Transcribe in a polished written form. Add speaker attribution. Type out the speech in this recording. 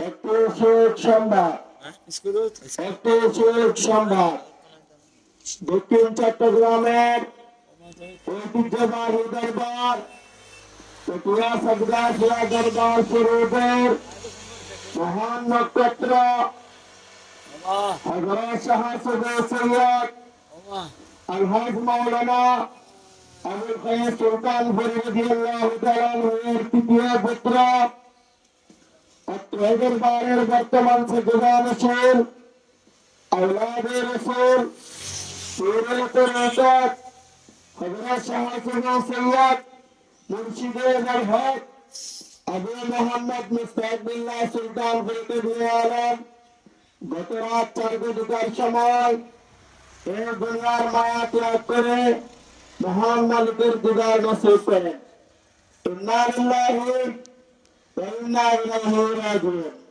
Speaker 1: একটি সুখ সংবাদ একটি সুখ সংবাদ দক্ষিণ চট্টগ্রামের ঐতিহ্যবাহী দরবার চট্টগ্রাম সদগাছিয়া দরবার শরীফের মহান নক্ষত্র হযরত শাহ সৈয়দ আলহাজ মাওলানা আবুল খায়ের সুলতান ফরিদ রাদিয়াল্লাহু তাআলা এর তৃতীয় পুত্র দরবারের বর্তমান সদগান রসূল আওলাদে রসূল সুরাতুল রাসাদ হযরত শাহ সৈয়দ মুর্শিদে বরহক আবু মোহাম্মদ মুস্তাকবিল্লাহ সুলতান ফরিদ আলম গত রাত 4:00 সময় এই দুনিয়ার মায়া ত্যাগ করে মহান মালিকের দিদার নসিব করেন। ইন্না লিল্লাহি ওয়া ইন্না ইলাইহি রাজিউন।